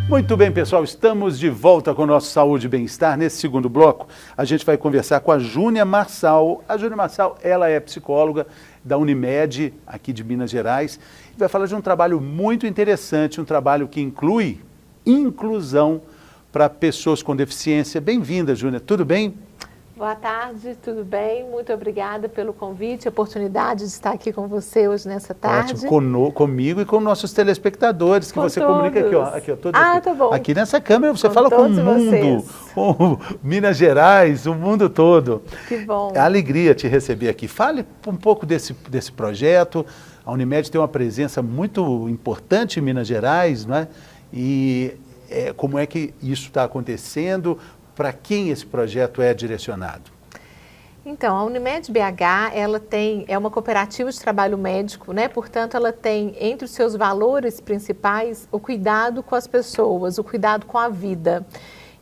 Muito bem, pessoal, estamos de volta com o nosso Saúde e Bem-Estar. Nesse segundo bloco, a gente vai conversar com a Júnia Marçal. A Júnia Marçal, ela é psicóloga da Unimed, aqui de Minas Gerais, e vai falar de um trabalho muito interessante, um trabalho que inclui inclusão para pessoas com deficiência. Bem-vinda, Júnia, tudo bem? Boa tarde, tudo bem? Muito obrigada pelo convite, a oportunidade de estar aqui com você hoje nessa tarde. Ótimo, comigo e com nossos telespectadores, que você comunica aqui, ó. Aqui, ó, aqui. Tá bom. Aqui nessa câmera você fala com o mundo, com Minas Gerais, o mundo todo. Que bom. É alegria te receber aqui. Fale um pouco desse projeto. A Unimed tem uma presença muito importante em Minas Gerais, não é? E como é que isso está acontecendo? Para quem esse projeto é direcionado? Então, a Unimed BH, é uma cooperativa de trabalho médico, né? Portanto, ela tem entre os seus valores principais o cuidado com as pessoas, o cuidado com a vida.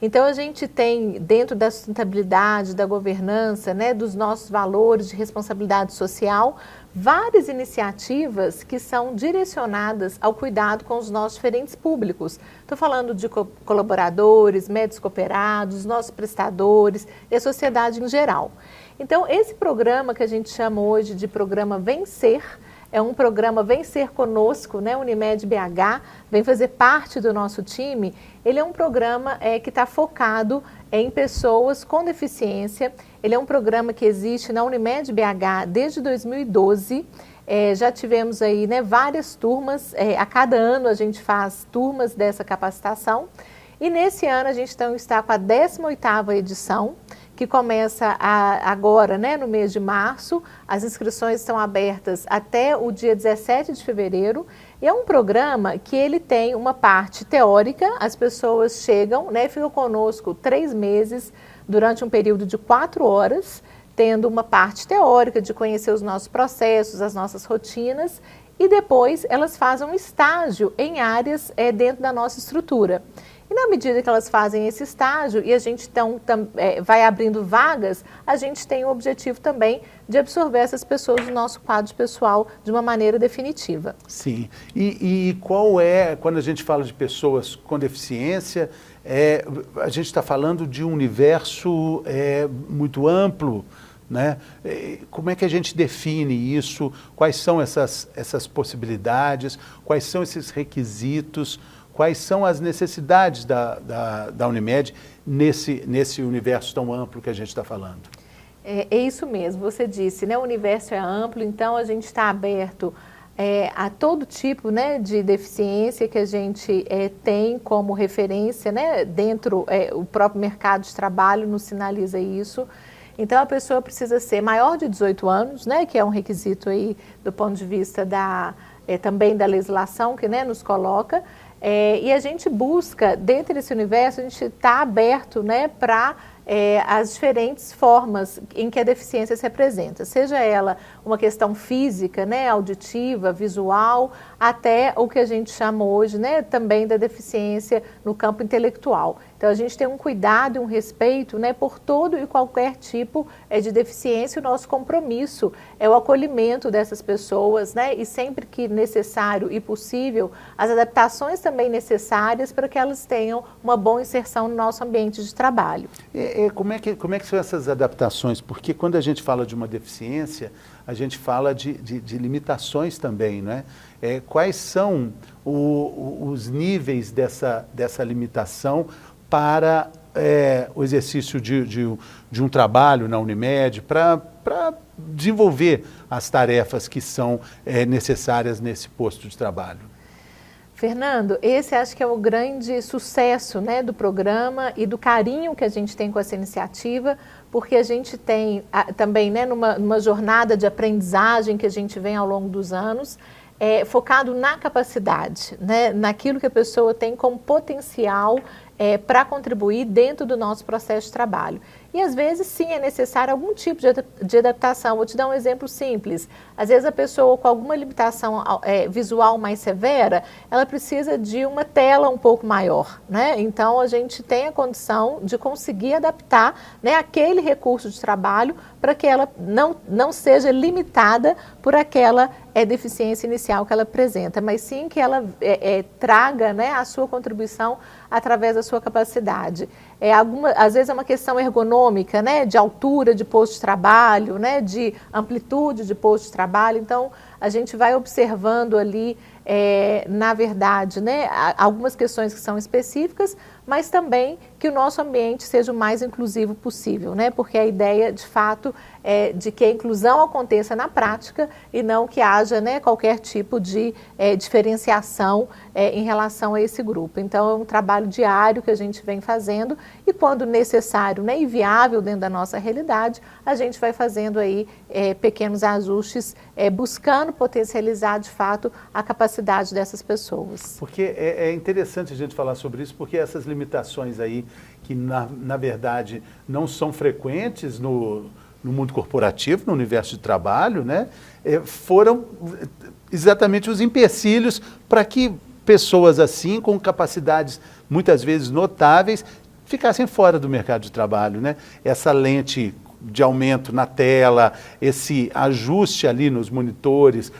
Então, a gente tem, dentro da sustentabilidade, da governança, né, dos nossos valores de responsabilidade social, várias iniciativas que são direcionadas ao cuidado com os nossos diferentes públicos. Estou falando de colaboradores, médicos cooperados, nossos prestadores e a sociedade em geral. Então, esse programa que a gente chama hoje de programa Vencer, é um programa Vem Ser Conosco, né? Unimed BH, vem fazer parte do nosso time. Ele é um programa que está focado em pessoas com deficiência. Ele é um programa que existe na Unimed BH desde 2012. Já tivemos aí, né, várias turmas. A cada ano a gente faz turmas dessa capacitação. E nesse ano a gente então está com a 18ª edição, que começa agora, né, no mês de março. As inscrições estão abertas até o dia 17 de fevereiro. E é um programa que ele tem uma parte teórica, as pessoas chegam, né, ficam conosco 3 meses, durante um período de 4 horas, tendo uma parte teórica de conhecer os nossos processos, as nossas rotinas, e depois elas fazem um estágio em áreas dentro da nossa estrutura. E na medida que elas fazem esse estágio e a gente então vai abrindo vagas, a gente tem o objetivo também de absorver essas pessoas no nosso quadro pessoal de uma maneira definitiva. Sim. E qual quando a gente fala de pessoas com deficiência, a gente está falando de um universo muito amplo, né? Como é que a gente define isso? Quais são essas possibilidades? Quais são esses requisitos? Quais são as necessidades da Unimed nesse universo tão amplo que a gente está falando? É isso mesmo, você disse, né? O universo é amplo, então a gente está aberto a todo tipo, né, de deficiência que a gente tem como referência, né? Dentro, o próprio mercado de trabalho nos sinaliza isso. Então a pessoa precisa ser maior de 18 anos, né? Que é um requisito aí do ponto de vista também da legislação que, né, nos coloca. E a gente busca, dentro desse universo, a gente está aberto, né, para as diferentes formas em que a deficiência se apresenta, seja ela uma questão física, né, auditiva, visual, até o que a gente chama hoje, né, também da deficiência no campo intelectual. Então, a gente tem um cuidado e um respeito, né, por todo e qualquer tipo de deficiência. O nosso compromisso é o acolhimento dessas pessoas, né, e sempre que necessário e possível, as adaptações também necessárias para que elas tenham uma boa inserção no nosso ambiente de trabalho. Como é que são essas adaptações? Porque quando a gente fala de uma deficiência, a gente fala de limitações também, né? Quais são os níveis dessa limitação para o exercício de um trabalho na Unimed, para desenvolver as tarefas que são necessárias nesse posto de trabalho? Fernando, esse acho que é o grande sucesso, né, do programa e do carinho que a gente tem com essa iniciativa, porque a gente tem também, né, numa jornada de aprendizagem que a gente vem ao longo dos anos, focado na capacidade, né, naquilo que a pessoa tem como potencial para contribuir dentro do nosso processo de trabalho. E às vezes sim é necessário algum tipo de adaptação. Vou te dar um exemplo simples. Às vezes a pessoa com alguma limitação visual mais severa, ela precisa de uma tela um pouco maior, né? Então a gente tem a condição de conseguir adaptar, né, aquele recurso de trabalho para que ela não seja limitada por aquela deficiência inicial que ela apresenta, mas sim que ela traga, né, a sua contribuição através da sua capacidade. Às vezes é uma questão ergonômica, né, de altura de posto de trabalho, né, de amplitude de posto de trabalho. Então, a gente vai observando ali, na verdade, né, algumas questões que são específicas, mas também que o nosso ambiente seja o mais inclusivo possível, né? Porque a ideia, de fato, é de que a inclusão aconteça na prática e não que haja, né, qualquer tipo de diferenciação em relação a esse grupo. Então, é um trabalho diário que a gente vem fazendo e, quando necessário, né, e viável dentro da nossa realidade, a gente vai fazendo aí pequenos ajustes, buscando potencializar, de fato, a capacidade dessas pessoas. Porque é interessante a gente falar sobre isso, porque essas limitações aí, que na verdade não são frequentes no mundo corporativo, no universo de trabalho, né, foram exatamente os empecilhos para que pessoas assim, com capacidades muitas vezes notáveis, ficassem fora do mercado de trabalho, né? Essa lente de aumento na tela, esse ajuste ali nos monitores,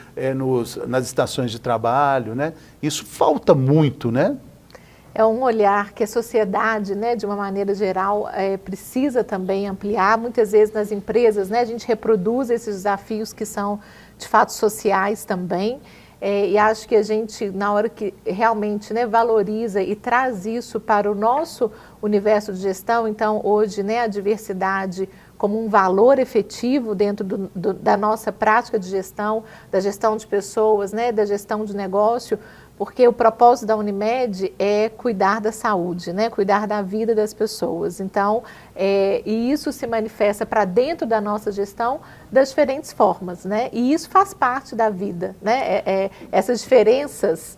nas estações de trabalho, né? Isso falta muito, né? É um olhar que a sociedade, né, de uma maneira geral, precisa também ampliar. Muitas vezes nas empresas, né, a gente reproduz esses desafios que são, de fato, sociais também. E acho que a gente, na hora que realmente, né, valoriza e traz isso para o nosso universo de gestão, então hoje, né, a diversidade como um valor efetivo dentro da nossa prática de gestão, da gestão de pessoas, né, da gestão de negócio, porque o propósito da Unimed é cuidar da saúde, né, cuidar da vida das pessoas. Então, e isso se manifesta para dentro da nossa gestão das diferentes formas, né, e isso faz parte da vida, né, essas diferenças,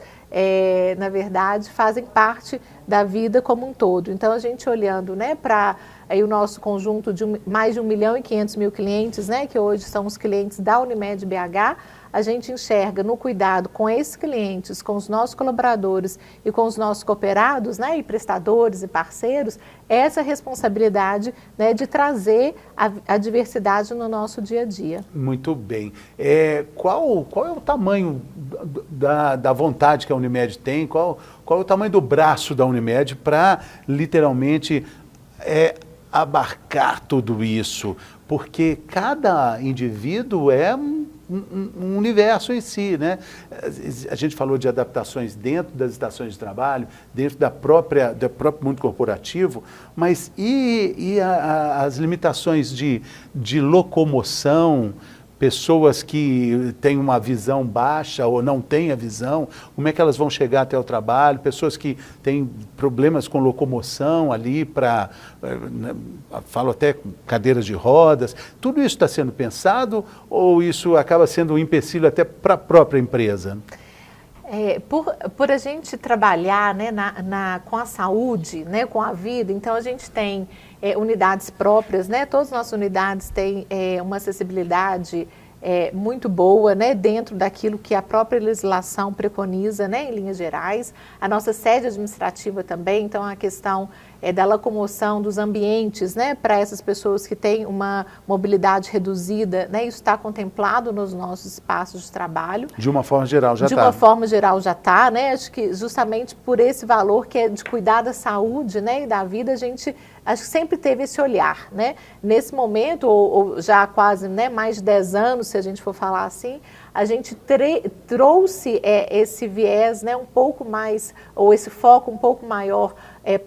na verdade, fazem parte da vida como um todo. Então, a gente olhando, né, para aí o nosso conjunto de mais de 1.500.000 clientes, né, que hoje são os clientes da Unimed BH, a gente enxerga no cuidado com esses clientes, com os nossos colaboradores e com os nossos cooperados, né, e prestadores e parceiros, essa responsabilidade, né, de trazer a diversidade no nosso dia a dia. Muito bem. Qual é o tamanho da vontade que a Unimed tem? Qual é o tamanho do braço da Unimed para literalmente abarcar tudo isso? Porque cada indivíduo é um universo em si, né? A gente falou de adaptações dentro das estações de trabalho, dentro do próprio mundo corporativo, mas as limitações de locomoção, pessoas que têm uma visão baixa ou não têm a visão, como é que elas vão chegar até o trabalho, pessoas que têm problemas com locomoção ali falo até com cadeiras de rodas, tudo isso está sendo pensado ou isso acaba sendo um empecilho até para a própria empresa? Por a gente trabalhar, né, com a saúde, né, com a vida, então a gente tem unidades próprias, né, todas as nossas unidades têm uma acessibilidade muito boa, né, dentro daquilo que a própria legislação preconiza, né, em linhas gerais. A nossa sede administrativa também, então a questão da locomoção dos ambientes, né, para essas pessoas que têm uma mobilidade reduzida, né, isso está contemplado nos nossos espaços de trabalho. De uma forma geral já está. De uma forma geral já está, né, acho que justamente por esse valor que é de cuidar da saúde, né, e da vida, a gente acho que sempre teve esse olhar, né. Nesse momento, ou já há quase, né, mais de 10 anos, se a gente for falar assim, a gente trouxe esse viés, né, um pouco mais, ou esse foco um pouco maior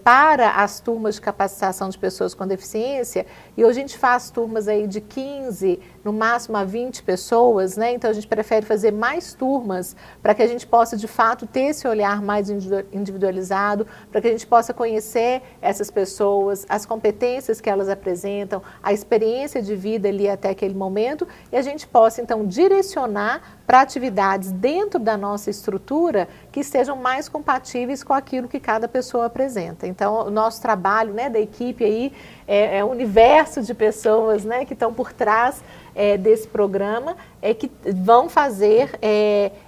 para as turmas de capacitação de pessoas com deficiência, e hoje a gente faz turmas aí de 15, no máximo a 20 pessoas, né? Então a gente prefere fazer mais turmas para que a gente possa de fato ter esse olhar mais individualizado, para que a gente possa conhecer essas pessoas, as competências que elas apresentam, a experiência de vida ali até aquele momento, e a gente possa então direcionar para atividades dentro da nossa estrutura que estejam mais compatíveis com aquilo que cada pessoa apresenta. Então, o nosso trabalho, né, da equipe aí é um universo de pessoas, né, que estão por trás desse programa, que vão fazer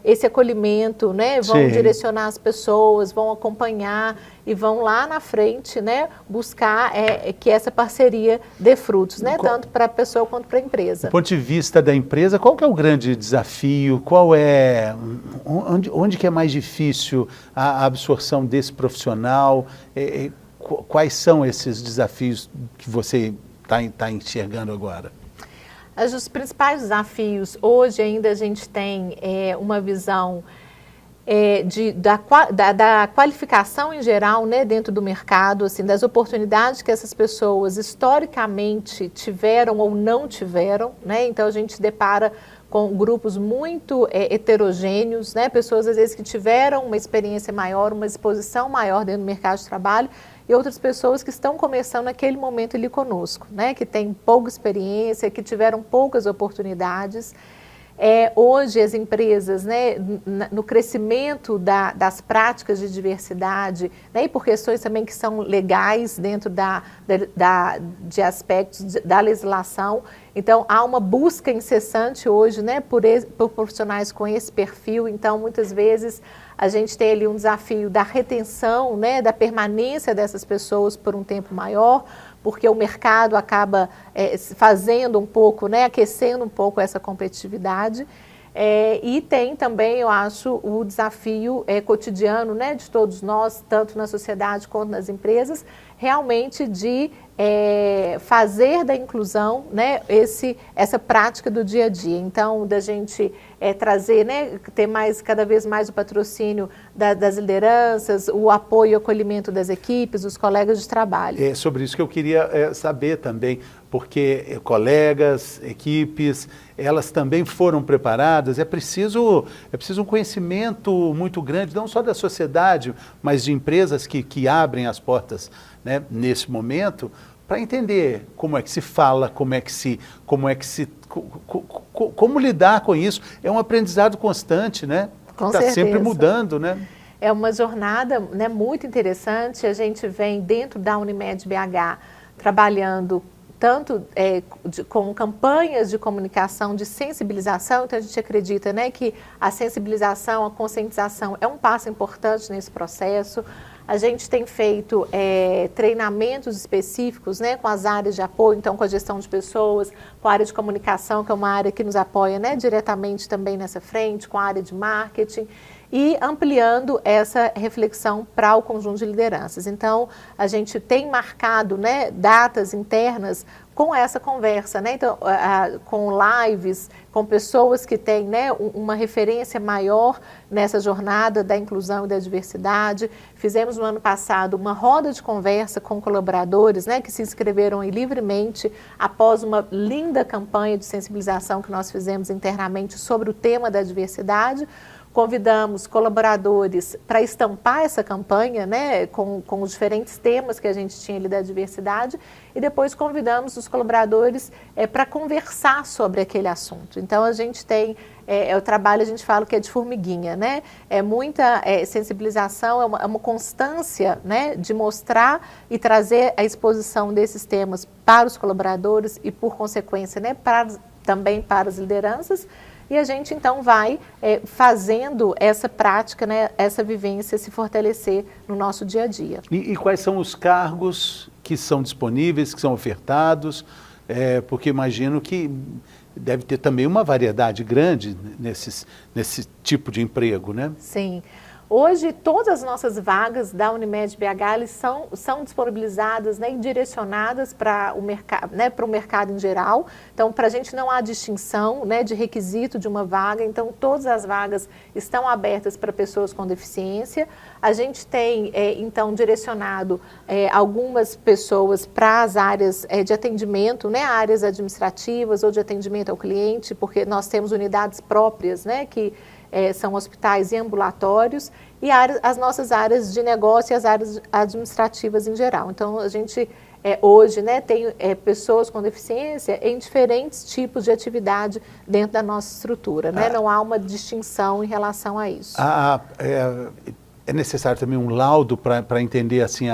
esse acolhimento, né, vão direcionar as pessoas, vão acompanhar e vão lá na frente, né, buscar que essa parceria dê frutos, né, tanto para a pessoa quanto para a empresa. Do ponto de vista da empresa, qual que é o grande desafio? Onde que é mais difícil a absorção desse profissional? Quais são esses desafios que você está enxergando agora? Os principais desafios, hoje ainda a gente tem uma visão da qualificação em geral, né, dentro do mercado, assim, das oportunidades que essas pessoas historicamente tiveram ou não tiveram, né? Então a gente se depara com grupos muito heterogêneos, né? Pessoas às vezes que tiveram uma experiência maior, uma exposição maior dentro do mercado de trabalho, e outras pessoas que estão começando naquele momento ali conosco, né? Que têm pouca experiência, que tiveram poucas oportunidades. Hoje as empresas, né, no crescimento das práticas de diversidade, né, e por questões também que são legais dentro de aspectos da legislação, então há uma busca incessante hoje, né, por profissionais com esse perfil. Então muitas vezes a gente tem ali um desafio da retenção, né, da permanência dessas pessoas por um tempo maior, porque o mercado acaba fazendo um pouco, né, aquecendo um pouco essa competitividade. E tem também, eu acho, o desafio cotidiano, né, de todos nós, tanto na sociedade quanto nas empresas, realmente de fazer da inclusão, né, essa prática do dia a dia. Então, da gente trazer, né, ter cada vez mais o patrocínio das lideranças, o apoio e acolhimento das equipes, dos colegas de trabalho. É sobre isso que eu queria saber também, porque colegas, equipes, elas também foram preparadas. É preciso um conhecimento muito grande, não só da sociedade, mas de empresas que abrem as portas, né, nesse momento, para entender como é que se fala, como lidar com isso. É um aprendizado constante, né? Com certeza. Está sempre mudando, né? É uma jornada, né, muito interessante. A gente vem dentro da Unimed BH trabalhando tanto com campanhas de comunicação, de sensibilização. Então a gente acredita, né, que a sensibilização, a conscientização é um passo importante nesse processo. A gente tem feito treinamentos específicos, né, com as áreas de apoio, então com a gestão de pessoas, com a área de comunicação, que é uma área que nos apoia, né, diretamente também nessa frente, com a área de marketing, e ampliando essa reflexão para o conjunto de lideranças. Então, a gente tem marcado, né, datas internas com essa conversa, né? Então, com lives, com pessoas que têm, né, uma referência maior nessa jornada da inclusão e da diversidade. Fizemos no ano passado uma roda de conversa com colaboradores, né, que se inscreveram aí livremente após uma linda campanha de sensibilização que nós fizemos internamente sobre o tema da diversidade. Convidamos colaboradores para estampar essa campanha, né, com os diferentes temas que a gente tinha ali da diversidade, e depois convidamos os colaboradores para conversar sobre aquele assunto. Então a gente tem, o trabalho a gente fala que é de formiguinha, né? É muita sensibilização, é uma constância, né, de mostrar e trazer a exposição desses temas para os colaboradores e, por consequência, né, também para as lideranças. E a gente, então, vai fazendo essa prática, né, essa vivência se fortalecer no nosso dia a dia. E quais são os cargos que são disponíveis, que são ofertados? Porque imagino que deve ter também uma variedade grande nesse tipo de emprego, né? Sim. Hoje, todas as nossas vagas da Unimed BH eles são disponibilizadas, né, e direcionadas para o mercado, né, para o mercado em geral. Então, para a gente não há distinção, né, de requisito de uma vaga. Então, todas as vagas estão abertas para pessoas com deficiência. A gente tem, então, direcionado algumas pessoas para as áreas de atendimento, né, áreas administrativas ou de atendimento ao cliente, porque nós temos unidades próprias, né, que são hospitais e ambulatórios, e as nossas áreas de negócio e as áreas administrativas em geral. Então, a gente hoje, né, tem pessoas com deficiência em diferentes tipos de atividade dentro da nossa estrutura, né? Não há uma distinção em relação a isso. É necessário também um laudo para entender assim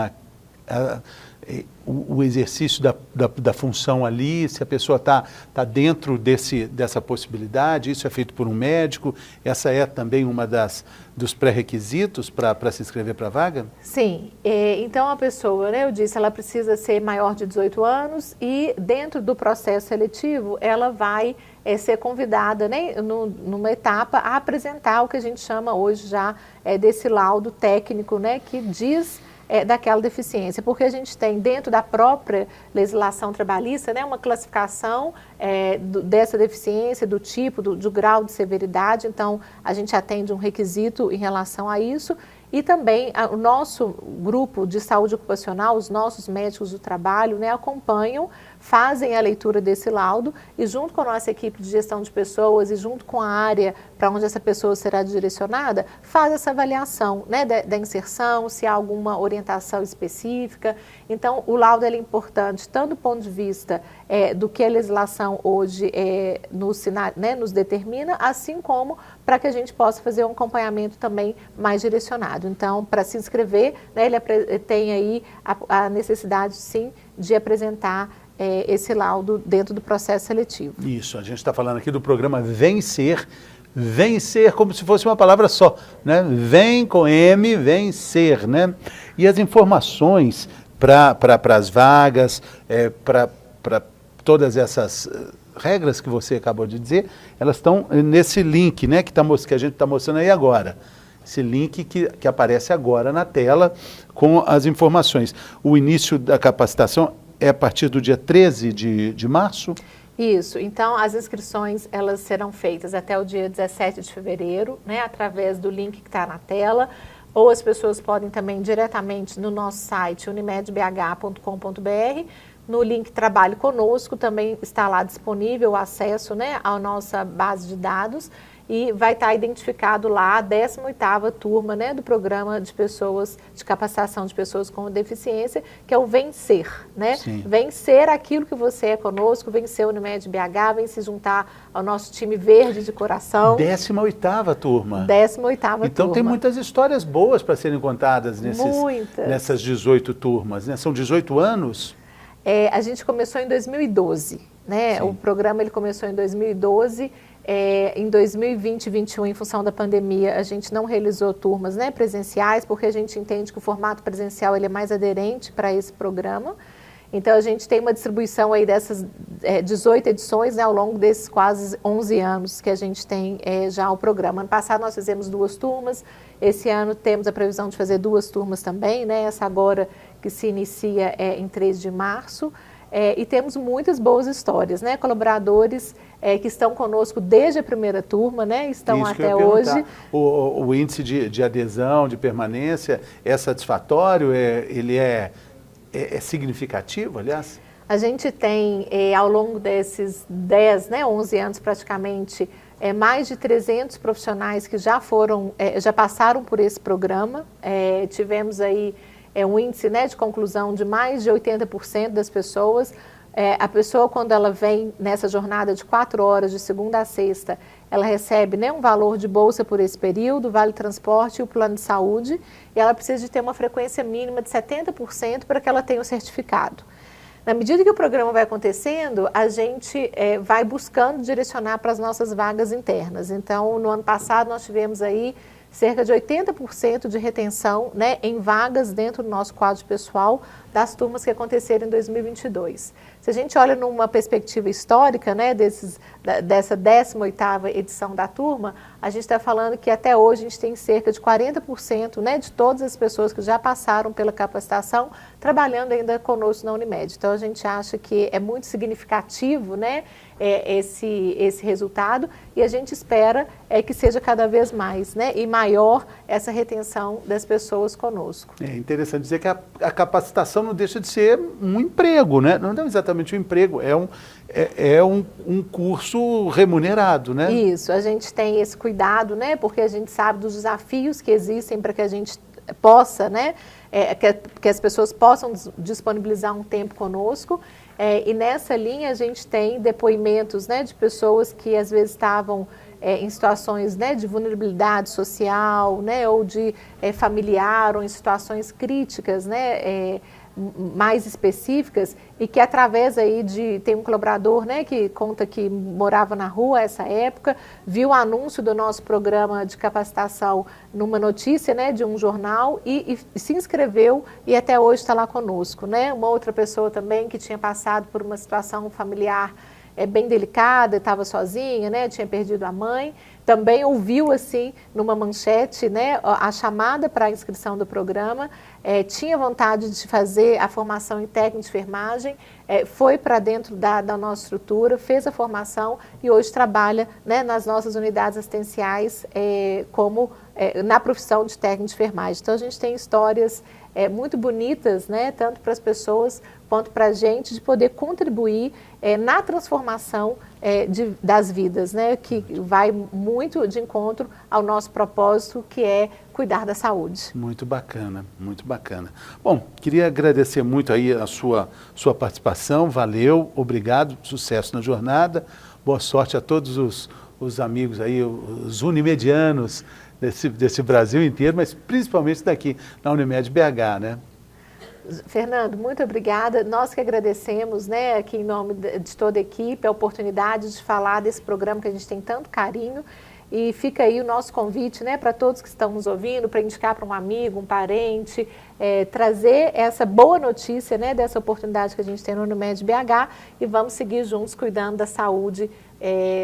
o exercício da função ali, se a pessoa está dentro dessa possibilidade, isso é feito por um médico, essa é também uma dos pré-requisitos para se inscrever para a vaga? Sim, então a pessoa, né, eu disse, ela precisa ser maior de 18 anos e dentro do processo seletivo ela vai ser convidada, né, numa etapa a apresentar o que a gente chama hoje já desse laudo técnico, né, que diz daquela deficiência, porque a gente tem dentro da própria legislação trabalhista, né, uma classificação dessa deficiência, do tipo, do grau de severidade, então a gente atende um requisito em relação a isso. E também o nosso grupo de saúde ocupacional, os nossos médicos do trabalho, né, acompanham, fazem a leitura desse laudo e junto com a nossa equipe de gestão de pessoas e junto com a área para onde essa pessoa será direcionada, faz essa avaliação, né, da inserção, se há alguma orientação específica. Então, o laudo é importante tanto do ponto de vista do que a legislação hoje nos determina, assim como para que a gente possa fazer um acompanhamento também mais direcionado. Então, para se inscrever, né, ele tem aí a necessidade, sim, de apresentar esse laudo dentro do processo seletivo. Isso, a gente está falando aqui do programa Vencer, vencer como se fosse uma palavra só, né? Vem com M, vencer, né? E as informações para as vagas, para todas essas regras que você acabou de dizer, elas estão nesse link, né, que a gente está mostrando aí agora. Esse link que aparece agora na tela com as informações. O início da capacitação é a partir do dia 13 de março? Isso, então as inscrições elas serão feitas até o dia 17 de fevereiro, né, através do link que está na tela, ou as pessoas podem também diretamente no nosso site unimedbh.com.br, no link Trabalhe Conosco também está lá disponível o acesso, né, à nossa base de dados e vai estar identificado lá a 18ª turma, né, do programa de capacitação de pessoas com deficiência, que é o Vencer, né? Sim. Vencer aquilo que você é conosco, vencer o Unimed BH, vem se juntar ao nosso time verde de coração. 18ª turma. 18ª turma. Então tem muitas histórias boas para serem contadas nessas 18 turmas, né? São 18 anos? A gente começou em 2012, né? Sim. O programa ele começou em 2012. Em 2020 e 2021, em função da pandemia, a gente não realizou turmas, né, presenciais, porque a gente entende que o formato presencial ele é mais aderente para esse programa. Então, a gente tem uma distribuição aí dessas 18 edições, né, ao longo desses quase 11 anos que a gente tem já o programa. Ano passado nós fizemos 2 turmas, esse ano temos a previsão de fazer 2 turmas também, né, essa agora que se inicia em 3 de março. E temos muitas boas histórias, né? Colaboradores que estão conosco desde a primeira turma, né? Estão até hoje. O índice de adesão, de permanência, é satisfatório? Ele é significativo, aliás? A gente tem, ao longo desses 10, né, 11 anos praticamente, mais de 300 profissionais que já passaram por esse programa. Tivemos aí um índice, né, de conclusão de mais de 80% das pessoas. A pessoa, quando ela vem nessa jornada de 4 horas, de segunda a sexta, ela recebe, né, um valor de bolsa por esse período, vale transporte e o plano de saúde, e ela precisa de ter uma frequência mínima de 70% para que ela tenha o certificado. Na medida que o programa vai acontecendo, a gente vai buscando direcionar para as nossas vagas internas. Então, no ano passado, nós tivemos aí cerca de 80% de retenção, né, em vagas dentro do nosso quadro pessoal das turmas que aconteceram em 2022. Se a gente olha numa perspectiva histórica, né, dessa 18ª edição da turma, a gente está falando que até hoje a gente tem cerca de 40%, né, de todas as pessoas que já passaram pela capacitação trabalhando ainda conosco na Unimed. Então a gente acha que é muito significativo, né, esse resultado, e a gente espera que seja cada vez mais, né, e maior essa retenção das pessoas conosco. É interessante dizer que a capacitação não deixa de ser um emprego, né? Não é exatamente um emprego, é um curso remunerado, né? Isso, a gente tem esse cuidado, né, porque a gente sabe dos desafios que existem para que a gente possa, né, que as pessoas possam disponibilizar um tempo conosco. E nessa linha a gente tem depoimentos, né, de pessoas que às vezes estavam em situações, né, de vulnerabilidade social, né, ou de familiar, ou em situações críticas, né, mais específicas, e que através aí tem um colaborador, né, que conta que morava na rua essa época, viu o anúncio do nosso programa de capacitação numa notícia, né, de um jornal e se inscreveu e até hoje está lá conosco, né. Uma outra pessoa também que tinha passado por uma situação familiar bem delicada, estava sozinha, né, tinha perdido a mãe, também ouviu assim numa manchete, né, a chamada para a inscrição do programa, tinha vontade de fazer a formação em técnica de enfermagem, foi para dentro da nossa estrutura, fez a formação e hoje trabalha, né, nas nossas unidades assistenciais como na profissão de técnico de enfermagem. Então a gente tem histórias muito bonitas, né, tanto para as pessoas quanto para a gente, de poder contribuir na transformação das vidas, né, que vai muito de encontro ao nosso propósito, que é cuidar da saúde. Muito bacana, muito bacana. Bom, queria agradecer muito aí a sua participação, valeu, obrigado, sucesso na jornada, boa sorte a todos os amigos aí, os unimedianos desse Brasil inteiro, mas principalmente daqui na Unimed BH, né? Fernando, muito obrigada. Nós que agradecemos, né, aqui em nome de toda a equipe, a oportunidade de falar desse programa que a gente tem tanto carinho. E fica aí o nosso convite, né, para todos que estão nos ouvindo, para indicar para um amigo, um parente, trazer essa boa notícia, né, dessa oportunidade que a gente tem no Unimed BH, e vamos seguir juntos cuidando da saúde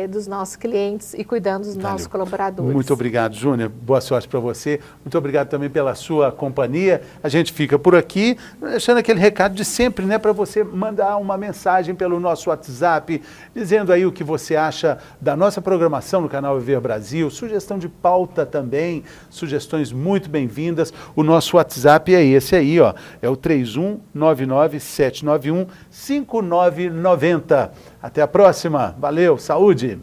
dos nossos clientes e cuidando dos nossos colaboradores. Muito obrigado, Júnior. Boa sorte para você. Muito obrigado também pela sua companhia. A gente fica por aqui, deixando aquele recado de sempre, né, para você mandar uma mensagem pelo nosso WhatsApp, dizendo aí o que você acha da nossa programação no canal Viver Brasil, sugestão de pauta também, sugestões muito bem-vindas. O nosso WhatsApp é esse aí, ó, é o 3199-791-5990. Até a próxima. Valeu, saúde!